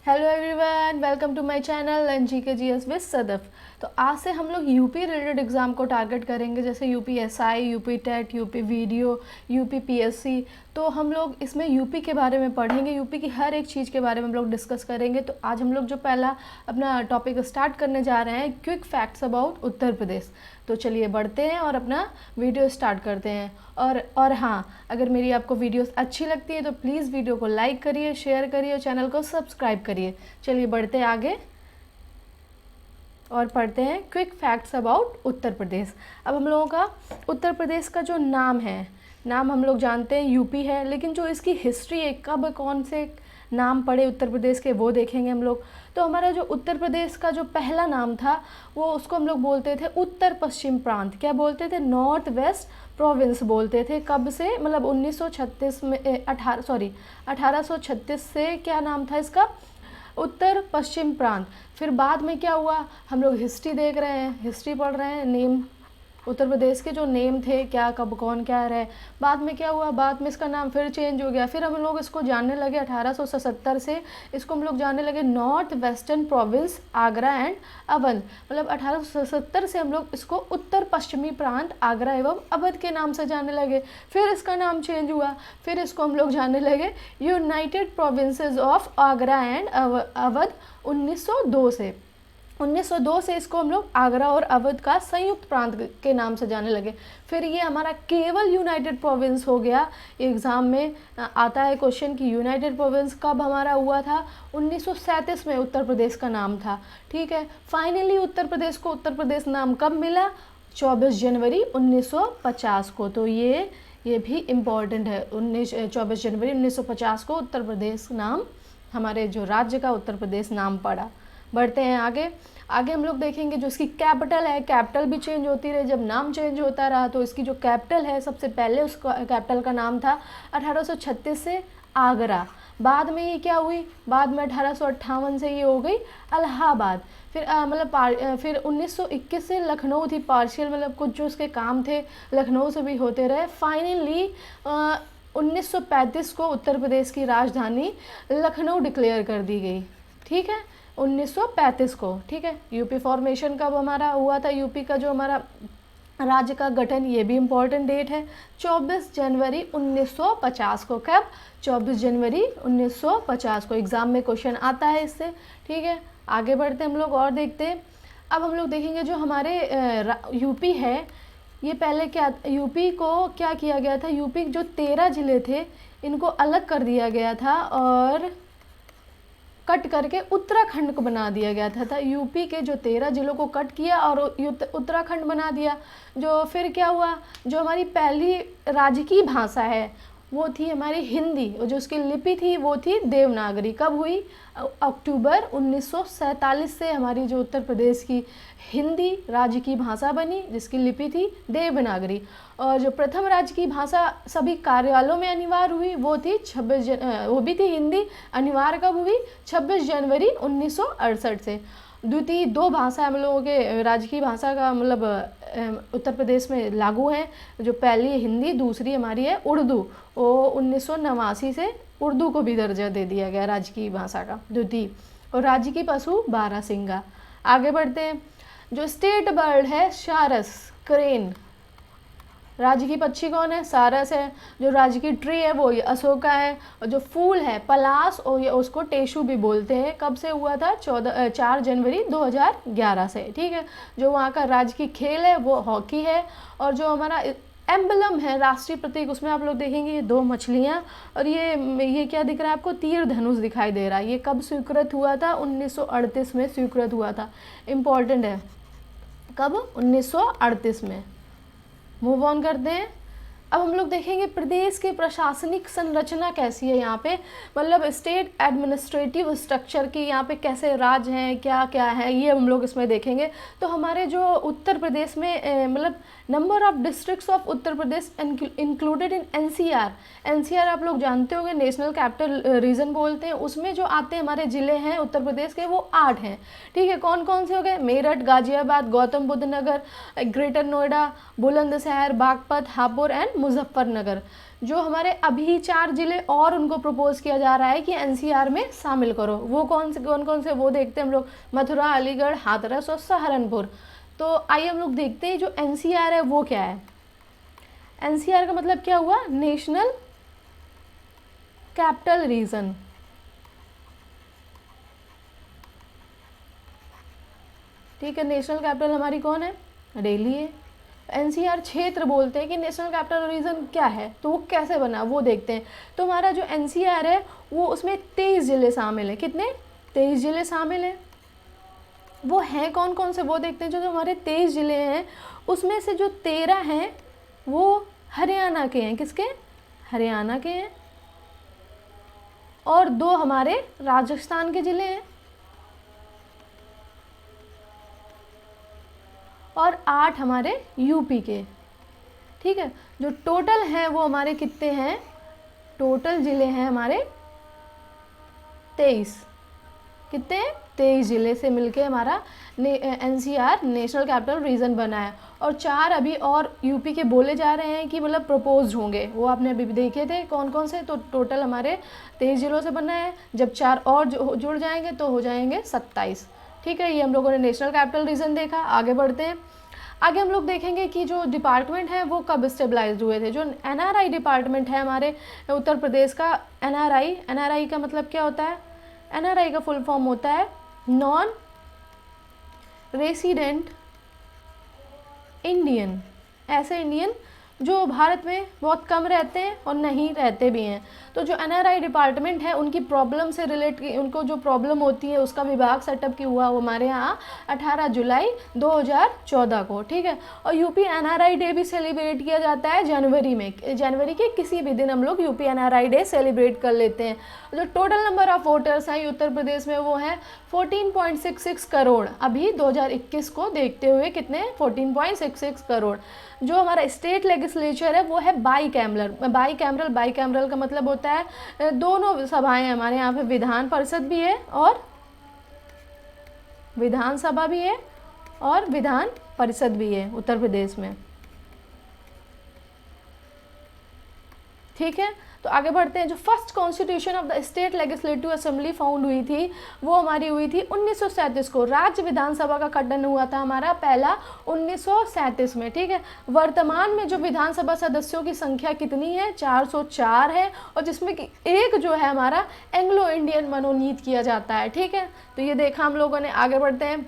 Hello everyone, welcome to my channel NGKGS with Sadaf. तो आज से हम लोग यूपी रिलेटेड एग्ज़ाम को टारगेट करेंगे, जैसे UP SI, UP TET, UP VDO, UP PSC। तो हम लोग इसमें यूपी के बारे में पढ़ेंगे, यूपी की हर एक चीज़ के बारे में हम लोग डिस्कस करेंगे। तो आज हम लोग जो पहला अपना टॉपिक स्टार्ट करने जा रहे हैं, quick facts about Uttar Pradesh. तो चलिए बढ़ते हैं और अपना वीडियो स्टार्ट करते हैं। और हाँ, अगर मेरी आपको वीडियोस अच्छी लगती है तो प्लीज़ वीडियो को लाइक करिए, शेयर करिए और चैनल को सब्सक्राइब करिए। चलिए बढ़ते हैं आगे और पढ़ते हैं quick facts about Uttar Pradesh. अब हम लोगों का उत्तर प्रदेश का जो नाम है, नाम हम लोग जानते हैं यूपी है, लेकिन जो इसकी हिस्ट्री है, कब कौन से नाम पड़े उत्तर प्रदेश के, वो देखेंगे हम लोग। तो हमारा जो उत्तर प्रदेश का जो पहला नाम था, वो उसको हम लोग बोलते थे उत्तर पश्चिम प्रांत। क्या बोलते थे? नॉर्थ वेस्ट प्रोविंस बोलते थे। कब से? मतलब 1936 में 1836 से क्या नाम था इसका? उत्तर पश्चिम प्रांत। फिर बाद में क्या हुआ, हम लोग हिस्ट्री देख रहे हैं, हिस्ट्री पढ़ रहे हैं, नेम उत्तर प्रदेश के जो नेम थे, क्या कब कौन क्या रहे। बाद में क्या हुआ, बाद में इसका नाम फिर चेंज हो गया। फिर हम लोग इसको जानने लगे 1877 से, इसको हम लोग जानने लगे north western province Agra and Awadh. मतलब 1877 से हम लोग इसको उत्तर पश्चिमी प्रांत आगरा एवं अवध के नाम से जानने लगे। फिर इसका नाम चेंज हुआ, फिर इसको हम लोग जानने लगे United provinces of Agra and Awadh 1902 से। 1902 से इसको हम लोग आगरा और अवध का संयुक्त प्रांत के नाम से जाने लगे। फिर ये हमारा केवल यूनाइटेड प्रोविंस हो गया। एग्ज़ाम में आता है क्वेश्चन कि यूनाइटेड प्रोविंस कब हमारा हुआ था? 1937 में उत्तर प्रदेश का नाम था। ठीक है, फाइनली उत्तर प्रदेश को उत्तर प्रदेश नाम कब मिला? 24 जनवरी 1950 को। तो ये भी इम्पॉर्टेंट है। 24 जनवरी 1950 को उत्तर प्रदेश नाम, हमारे जो राज्य का उत्तर प्रदेश नाम पड़ा। बढ़ते हैं आगे। आगे हम लोग देखेंगे जो इसकी कैपिटल है, कैपिटल भी चेंज होती रही। जब नाम चेंज होता रहा तो इसकी जो कैपिटल है, सबसे पहले उसका कैपिटल का नाम था 1836 से आगरा। बाद में ये क्या हुई, बाद में 1858 से ये हो गई इलाहाबाद। फिर फिर 1921 से लखनऊ थी पार्शियल, मतलब कुछ जो उसके काम थे लखनऊ से भी होते रहे। फाइनली 1935 को उत्तर प्रदेश की राजधानी लखनऊ डिक्लेयर कर दी गई। ठीक है, 1935 को। ठीक है, यूपी फॉर्मेशन कब हमारा हुआ था, यूपी का जो हमारा राज्य का गठन, ये भी इम्पोर्टेंट डेट है, 24 जनवरी 1950 को। कब? 24 जनवरी 1950 को। एग्ज़ाम में क्वेश्चन आता है इससे। ठीक है, आगे बढ़ते हम लोग और देखते हैं। अब हम लोग देखेंगे जो हमारे यूपी है, ये पहले क्या, यूपी को क्या किया गया था, यूपी जो 13 ज़िले थे इनको अलग कर दिया गया था और कट करके उत्तराखंड को बना दिया गया था। यूपी के जो 13 जिलों को कट किया और उत्तराखंड बना दिया। जो फिर क्या हुआ, जो हमारी पहली राजकीय भाषा है वो थी हमारी हिंदी, और जो उसकी लिपि थी वो थी देवनागरी। कब हुई? अक्टूबर 1947 से हमारी जो उत्तर प्रदेश की हिंदी राज्य की भाषा बनी, जिसकी लिपि थी देवनागरी। और जो प्रथम राज्य की भाषा सभी कार्यालयों में अनिवार्य हुई वो थी वो भी थी हिंदी। अनिवार्य कब हुई? 26 जनवरी 1968 से। द्वितीय 2 भाषा हम लोगों के राजकीय भाषा का मतलब उत्तर प्रदेश में लागू है। जो पहली हिंदी, दूसरी हमारी है उर्दू। वो 1989 से उर्दू को भी दर्जा दे दिया गया राजकीय भाषा का, द्वितीय। और राज्य की पशु बारहसिंगा। आगे बढ़ते हैं। जो स्टेट बर्ड है सारस, क्रेन। राज्य की पक्षी कौन है? सारस है। जो राज्य की ट्री है वो ये अशोका है। और जो फूल है पलाश, और ये उसको टेशु भी बोलते हैं। कब से हुआ था? 4 जनवरी 2011 से। ठीक है, जो वहाँ का राज्य की खेल है वो हॉकी है। और जो हमारा एम्बलम है, राष्ट्रीय प्रतीक, उसमें आप लोग देखेंगे ये 2 मछलियाँ, और ये क्या दिख रहा है आपको? तीर धनुष दिखाई दे रहा है। ये कब स्वीकृत हुआ था? 1938 में स्वीकृत हुआ था। इम्पॉर्टेंट है, कब? 1938 में। मूव ऑन करते हैं। अब हम लोग देखेंगे प्रदेश के प्रशासनिक संरचना कैसी है यहाँ पे, मतलब स्टेट एडमिनिस्ट्रेटिव स्ट्रक्चर की यहाँ पे कैसे राज्य हैं, क्या क्या है, ये हम लोग इसमें देखेंगे। तो हमारे जो उत्तर प्रदेश में मतलब number of districts of Uttar Pradesh included in NCR। NCR आप लोग जानते होंगे, नेशनल कैपिटल रीजन बोलते हैं। उसमें जो आते हैं हमारे ज़िले हैं उत्तर प्रदेश के वो 8 हैं। ठीक है, कौन कौन से हो गए? मेरठ, गाजियाबाद, गौतम बुद्ध नगर, ग्रेटर नोएडा, बुलंदशहर, बागपत, हापुड़ एंड मुजफ्फरनगर। जो हमारे अभी 4 जिले और उनको प्रपोज किया जा रहा है कि एनसीआर में शामिल करो, वो कौन कौन से वो देखते हैं हम लोग, मथुरा, अलीगढ़, हाथरस और सहारनपुर। तो आइए हम लोग देखते हैं जो एनसीआर है वो क्या है। एनसीआर का मतलब क्या हुआ, नेशनल कैपिटल रीजन। ठीक है, नेशनल कैपिटल हमारी कौन है, दिल्ली है। एनसीआर क्षेत्र बोलते हैं कि नेशनल कैपिटल रीजन क्या है, तो वो कैसे बना वो देखते हैं। तो हमारा जो एनसीआर है वो उसमें 23 जिले शामिल हैं। कितने, 23 जिले शामिल हैं। वो हैं कौन कौन से वो देखते हैं। जो हमारे 23 जिले हैं उसमें से जो 13 हैं वो हरियाणा के हैं। किसके, हरियाणा के हैं। और 2 हमारे राजस्थान के जिले हैं और 8 हमारे यूपी के। ठीक है, जो टोटल हैं वो हमारे कितने हैं, टोटल जिले हैं हमारे 23। कितने हैं, 23 जिले से मिलके हमारा एनसीआर नेशनल कैपिटल रीजन बना है। और 4 अभी और यूपी के बोले जा रहे हैं कि मतलब प्रपोज होंगे, वो आपने अभी देखे थे कौन कौन से। तो टोटल हमारे 23 जिलों से बना है। जब 4 और जुड़ जाएंगे तो हो जाएंगे 27। ठीक है, ये हम लोगों ने नेशनल कैपिटल रीजन देखा। आगे बढ़ते हैं। आगे हम लोग देखेंगे कि जो डिपार्टमेंट है वो कब स्टेबलाइज्ड हुए थे। जो एनआरआई डिपार्टमेंट है हमारे उत्तर प्रदेश का, एनआरआई का मतलब क्या होता है, एनआरआई का फुल फॉर्म होता है नॉन रेसिडेंट इंडियन। ऐसे इंडियन जो भारत में बहुत कम रहते हैं और नहीं रहते भी हैं। तो जो एनआरआई डिपार्टमेंट है उनकी प्रॉब्लम से रिलेट, उनको जो प्रॉब्लम होती है उसका विभाग सेटअप किया हुआ वो हमारे यहाँ 18 जुलाई 2014 को। ठीक है, और यूपी एनआरआई डे भी सेलिब्रेट किया जाता है जनवरी में। जनवरी के किसी भी दिन हम लोग यूपी एनआरआई डे सेलिब्रेट कर लेते हैं। जो टोटल नंबर ऑफ वोटर्स हैं उत्तर प्रदेश में वो हैं 14.66 करोड़। अभी 2021 को देखते हुए कितने, 14.66 करोड़। जो हमारा स्टेट लेजिस्लेचर है वो है बाईकैमरल का मतलब होता है दोनों सभाएं। हमारे यहाँ पे विधान परिषद भी है और विधानसभा भी है और विधान परिषद भी है उत्तर प्रदेश में। ठीक है, तो आगे बढ़ते हैं। जो first constitution of the state legislative assembly found हुई थी वो हमारी हुई थी 1937 को। राज्य विधानसभा का गठन हुआ था हमारा पहला 1937 में। ठीक है, वर्तमान में जो विधानसभा सदस्यों की संख्या कितनी है, 404 है। और जिसमें कि एक जो है हमारा एंग्लो इंडियन मनोनीत किया जाता है। ठीक है, तो ये देखा हम लोगों ने। आगे बढ़ते हैं।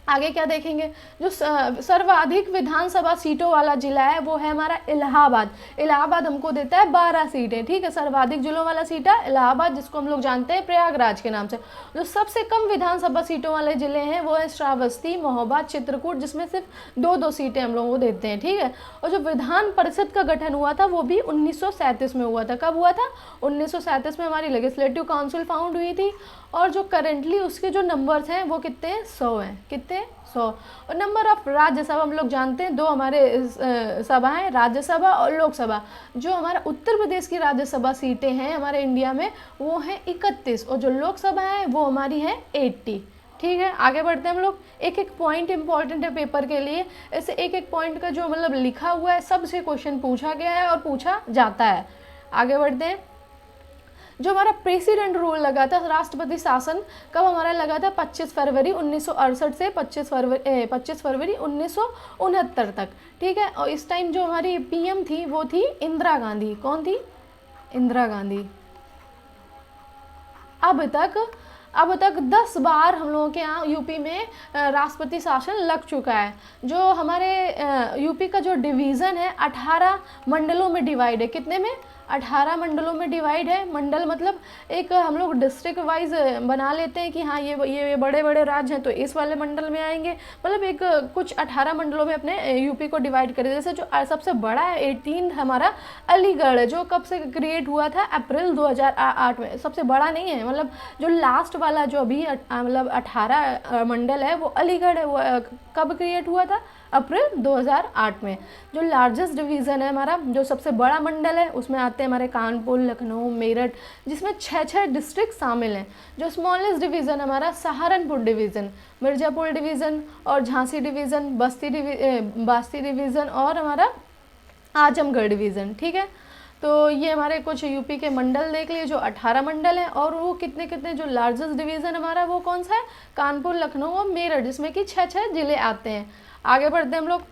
आगे क्या देखेंगे, जो सर्वाधिक विधानसभा सीटों वाला जिला है वो है हमारा इलाहाबाद। इलाहाबाद हमको देता है 12 सीटें। ठीक है, सर्वाधिक जिलों वाला सीट है इलाहाबाद, जिसको हम लोग जानते हैं प्रयागराज के नाम से। जो सबसे कम विधानसभा सीटों वाले जिले हैं वो है श्रावस्ती, महोबा, चित्रकूट, जिसमें सिर्फ 2-2 सीटें हम लोगों को देते हैं। ठीक है, और जो विधान परिषद का गठन हुआ था वो भी 1937 में हुआ था। कब हुआ था, 1937 में हमारी लेजिस्लेटिव काउंसिल फाउंड हुई थी। और जो करेंटली उसके जो नंबर्स हैं वो कितने हैं, 100 हैं। कितने, 100। और नंबर ऑफ राज्यसभा हम लोग जानते हैं 2 हमारे सभाएं, राज्यसभा और लोकसभा। जो हमारा उत्तर प्रदेश की राज्यसभा सीटें हैं हमारे इंडिया में वो हैं 31 और जो लोकसभा है वो हमारी है 80। ठीक है, आगे बढ़ते हैं हम लोग। एक एक पॉइंट इंपॉर्टेंट है पेपर के लिए। ऐसे एक एक पॉइंट का जो मतलब लिखा हुआ है सबसे क्वेश्चन पूछा गया है और पूछा जाता है। आगे बढ़ते हैं। जो हमारा प्रेसिडेंट रूल लगा था, राष्ट्रपति शासन, कब हमारा लगा था, 25 फरवरी 1968 से 25 फरवरी 1969 तक। ठीक है, और इस टाइम जो हमारी पीएम थी वो थी इंदिरा गांधी। कौन थी, इंदिरा गांधी। अब तक 10 बार हम लोगों के यहाँ यूपी में राष्ट्रपति शासन लग चुका है। जो हमारे यूपी का जो डिवीज़न है 18 मंडलों में डिवाइड है। कितने में, 18 मंडलों में डिवाइड है। मंडल मतलब एक हम लोग डिस्ट्रिक्ट वाइज बना लेते हैं कि हाँ ये बड़े बड़े राज्य हैं तो इस वाले मंडल में आएंगे। मतलब एक कुछ 18 मंडलों में अपने यूपी को डिवाइड करें। जैसे जो सबसे बड़ा है 18 हमारा अलीगढ़ है, जो कब से क्रिएट हुआ था, अप्रैल 2008 में। सबसे बड़ा नहीं है, मतलब जो लास्ट वाला जो अभी मतलब 18 मंडल है वो अलीगढ़ है। वो कब क्रिएट हुआ था, अप्रैल 2008 में। जो लार्जेस्ट डिवीज़न है हमारा, जो सबसे बड़ा मंडल है, उसमें आते हैं हमारे कानपुर, लखनऊ, मेरठ, जिसमें 6 डिस्ट्रिक्ट शामिल हैं। जो स्मॉलेस्ट डिवीज़न हमारा सहारनपुर डिवीज़न, मिर्ज़ापुर डिवीज़न और झांसी डिवीज़न, बास्ती डिवीज़न और हमारा आजमगढ़ डिवीज़न। ठीक है, तो ये हमारे कुछ यूपी के मंडल देख लिए, जो 18 मंडल हैं, और वो कितने कितने, जो लार्जेस्ट डिवीज़न हमारा वो कौन सा है, कानपुर, लखनऊ और मेरठ, जिसमें कि 6 जिले आते हैं। आगे बढ़ते हैं हम लोग।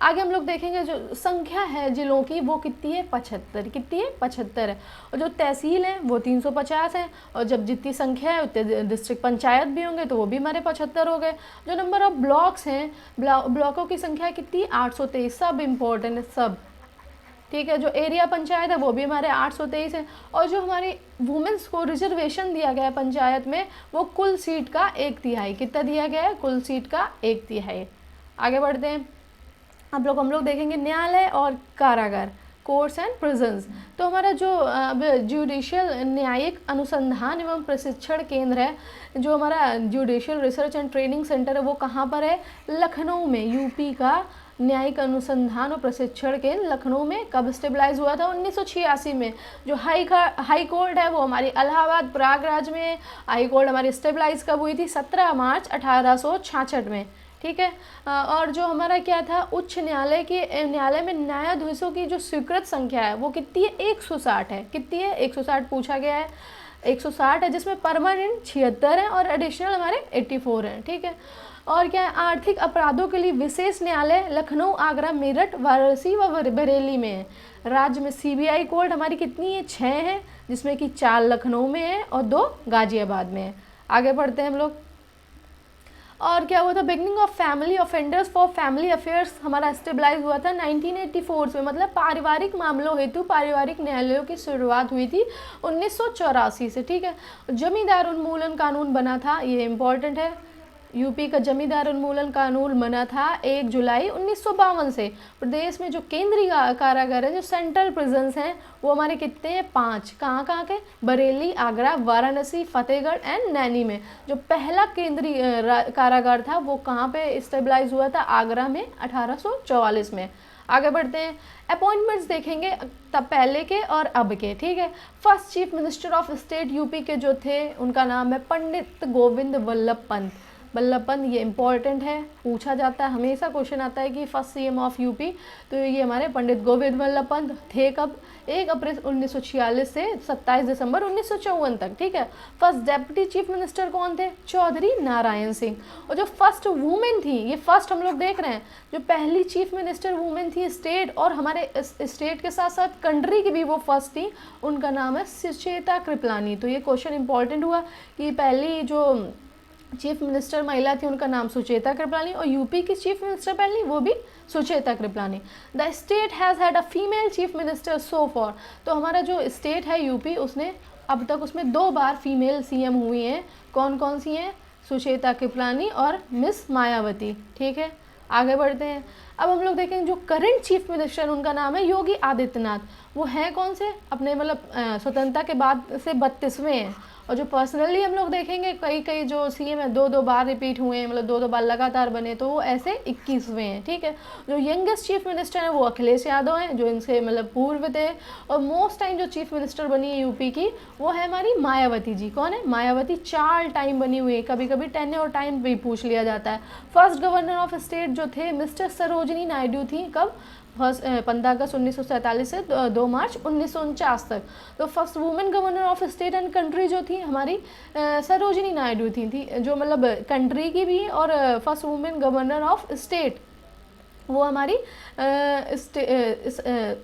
आगे हम लोग देखेंगे जो संख्या है जिलों की वो कितनी है, 75। कितनी है, 75 है। और जो तहसील है वो 350 है, और जब जितनी संख्या है उतने डिस्ट्रिक्ट पंचायत भी होंगे, तो वो भी हमारे 75 हो गए। जो नंबर ऑफ ब्लॉक्स हैं, ब्लॉकों की संख्या कितनी, 823। सब इम्पोर्टेंट है सब, ठीक है। जो एरिया पंचायत है वो भी हमारे 823 है। और जो हमारी वुमेंस को रिजर्वेशन दिया गया है पंचायत में, वो कुल सीट का 1/3। कितना दिया गया है, कुल सीट का 1/3। आगे बढ़ते हैं। हम लोग देखेंगे न्यायालय और कारागार, कोर्ट्स एंड प्रिजन्स। तो हमारा जो जुडिशियल न्यायिक अनुसंधान एवं प्रशिक्षण केंद्र है, जो हमारा judicial research and training centre है, वो कहाँ पर है, लखनऊ में। यूपी का न्यायिक अनुसंधान और प्रशिक्षण केंद्र लखनऊ में कब स्टेबलाइज हुआ था, 1986 में। जो हाई कोर्ट है वो हमारी इलाहाबाद प्रयागराज में। हाई कोर्ट हमारी स्टेबलाइज कब हुई थी, 17 मार्च 1866 में, ठीक है। और जो हमारा क्या था, उच्च न्यायालय में न्यायाधीशों की जो स्वीकृत संख्या है वो कितनी है, 160 है। कितनी है, 160 पूछा गया है, 160 है, जिसमें परमानेंट 76 है और एडिशनल हमारे 84 हैं, ठीक है। और क्या है, आर्थिक अपराधों के लिए विशेष न्यायालय लखनऊ, आगरा, मेरठ, वाराणसी व बरेली में है। राज्य में सीबीआई कोर्ट हमारी कितनी है, 6 है, जिसमें कि 4 लखनऊ में है और 2 गाजियाबाद में है। आगे बढ़ते हैं हम लोग। और क्या हुआ था, beginning of family offenders for family affairs हमारा स्टेबलाइज हुआ था 1984 में। मतलब पारिवारिक मामलों हेतु पारिवारिक न्यायालयों की शुरुआत हुई थी 1984 से, ठीक है। जमींदार उन्मूलन कानून बना था, ये इंपॉर्टेंट है। यूपी का जमींदार उन्मूलन कानून बना था 1 जुलाई 1952 से। प्रदेश में जो केंद्रीय कारागार है, जो सेंट्रल प्रिजन्स हैं, वो हमारे कितने हैं, 5। कहाँ कहाँ के, बरेली, आगरा, वाराणसी, फतेहगढ़ एंड नैनी में। जो पहला केंद्रीय कारागार था वो कहाँ पे स्टेबलाइज हुआ था, आगरा में, 1844 में। आगे बढ़ते हैं। अपॉइंटमेंट्स देखेंगे तब पहले के और अब के, ठीक है। First chief minister of state UP के जो थे उनका नाम है पंडित गोविंद वल्लभ पंत। ये इंपॉर्टेंट है, पूछा जाता है, हमेशा क्वेश्चन आता है कि फर्स्ट सीएम ऑफ यूपी, तो ये हमारे पंडित गोविंद वल्लभ पंत थे। कब, 1 अप्रैल 1946 से 27 दिसंबर 1954 तक, ठीक है। फर्स्ट डेप्यूटी चीफ मिनिस्टर कौन थे, चौधरी नारायण सिंह। और जो फर्स्ट वुमेन थी, ये फर्स्ट हम लोग देख रहे हैं, जो पहली चीफ मिनिस्टर वुमेन थी स्टेट, और हमारे स्टेट के साथ साथ कंट्री की भी वो फर्स्ट थी, उनका नाम है सुचेता कृपलानी। तो ये क्वेश्चन इंपॉर्टेंट हुआ कि पहली जो चीफ मिनिस्टर महिला थी उनका नाम सुचेता कृपलानी, और यूपी की चीफ मिनिस्टर पहली वो भी Sucheta Kripalani. The state has had a female chief minister so for. तो हमारा जो स्टेट है यूपी, उसने अब तक उसमें 2 बार फीमेल सीएम हुई हैं। कौन कौन सी हैं, सुचेता कृपलानी और मिस मायावती, ठीक है। आगे बढ़ते हैं। अब हम लोग देखेंगे जो करंट चीफ मिनिस्टर, उनका नाम है योगी आदित्यनाथ। वो हैं कौन से, अपने मतलब स्वतंत्रता के बाद से 32वें हैं। और जो पर्सनली हम लोग देखेंगे, कई जो सीएम है 2 बार रिपीट हुए हैं, मतलब 2 बार लगातार बने, तो वो ऐसे 21वें हैं, ठीक है। जो यंगेस्ट चीफ मिनिस्टर हैं वो अखिलेश यादव हैं, जो इनसे मतलब पूर्व थे। और मोस्ट टाइम जो चीफ मिनिस्टर बनी है यूपी की, वो है हमारी मायावती जी। कौन है, मायावती 4 टाइम बनी हुई है, कभी कभी टेन्योर टाइम भी पूछ लिया जाता है। फर्स्ट गवर्नर ऑफ स्टेट जो थे मिस्टर सरोजिनी नायडू थी, कब, 15 अगस्त 1947 से 2 मार्च 1949 तक। तो first women governor of state and country जो थी हमारी सरोजिनी नायडू थी, जो मतलब कंट्री की भी, और first women governor of state वो हमारी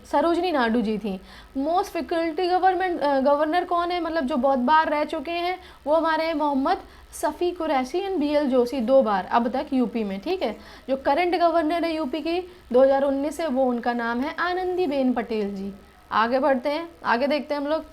सरोजिनी नायडू जी थी। मोस्ट फैकल्टी गवर्नर कौन है, मतलब जो बहुत बार रह चुके हैं, वो हमारे मोहम्मद सफ़ी कुरैशी एंड BL जोशी 2 बार अब तक यूपी में, ठीक है। जो करंट गवर्नर है यूपी की 2019 से, वो उनका नाम है आनंदीबेन पटेल जी। आगे बढ़ते हैं, आगे देखते हैं हम लोग।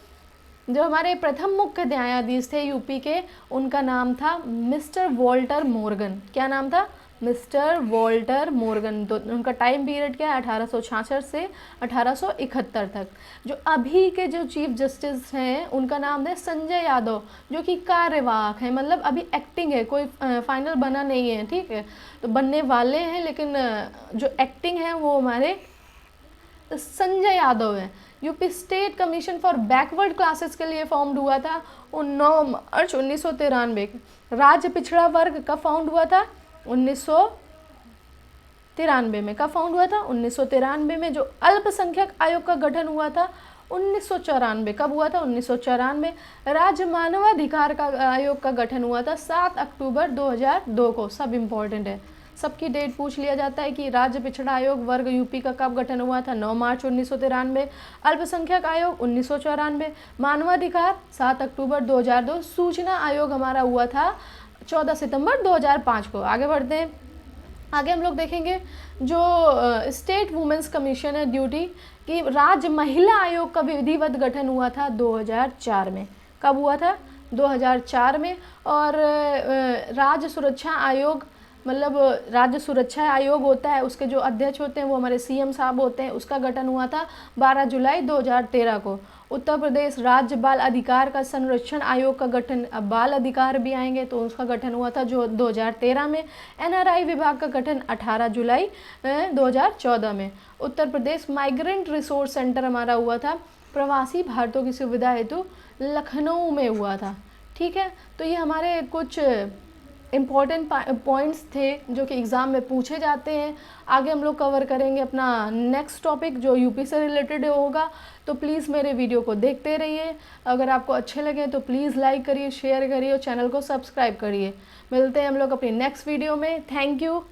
जो हमारे प्रथम मुख्य न्यायाधीश थे यूपी के, उनका नाम था मिस्टर वॉल्टर मॉर्गन। क्या नाम था, मिस्टर वॉल्टर मॉर्गन। तो उनका टाइम पीरियड क्या है, 1866 से 1871 तक। जो अभी के जो चीफ जस्टिस हैं उनका नाम है संजय यादव, जो कि कार्यवाहक है, मतलब अभी एक्टिंग है, कोई फाइनल बना नहीं है, ठीक है। तो बनने वाले हैं, लेकिन जो एक्टिंग है वो हमारे संजय यादव है। UP state commission for backward classes के लिए फॉर्म्ड हुआ था 9 मार्च 1993। राज्य पिछड़ा वर्ग कब फाउंड हुआ था, 1993 में। कब फाउंड हुआ था, 1993 में। जो अल्पसंख्यक आयोग का गठन हुआ था 1994 कब हुआ था? 1994। राज्य मानवाधिकार का आयोग का गठन हुआ था 7 अक्टूबर 2002 को। सब इम्पोर्टेंट है, सबकी डेट पूछ लिया जाता है कि राज्य पिछड़ा आयोग वर्ग यूपी का कब गठन हुआ था? 9 मार्च 1993। अल्पसंख्यक आयोग 1994। मानवाधिकार 7 अक्टूबर 2002। सूचना आयोग हमारा हुआ था 14 सितंबर 2005 को। आगे बढ़ते हैं। आगे हम लोग देखेंगे जो स्टेट वुमेन्स कमीशन है ड्यूटी कि राज्य महिला आयोग का विधिवत गठन हुआ था 2004 में। कब हुआ था? 2004 में। और राज्य सुरक्षा आयोग, मतलब राज्य सुरक्षा आयोग होता है, उसके जो अध्यक्ष होते हैं वो हमारे सीएम साहब होते हैं, उसका गठन हुआ था 12 जुलाई 2013 को। उत्तर प्रदेश राज्य बाल अधिकार का संरक्षण आयोग का गठन, अब बाल अधिकार भी आएंगे तो उसका गठन हुआ था जो 2013 में। एनआरआई विभाग का गठन 18 जुलाई 2014 में। Uttar Pradesh migrant resource centre हमारा हुआ था प्रवासी भारतीयों की सुविधा हेतु लखनऊ में हुआ था। ठीक है, तो ये हमारे कुछ इम्पॉर्टेंट पॉइंट्स थे जो कि एग्ज़ाम में पूछे जाते हैं। आगे हम लोग कवर करेंगे अपना नेक्स्ट टॉपिक जो यूपी से रिलेटेड होगा। तो प्लीज़ मेरे वीडियो को देखते रहिए। अगर आपको अच्छे लगे तो प्लीज़ लाइक करिए, शेयर करिए और चैनल को सब्सक्राइब करिए। मिलते हैं हम लोग अपनी नेक्स्ट वीडियो में। Thank you.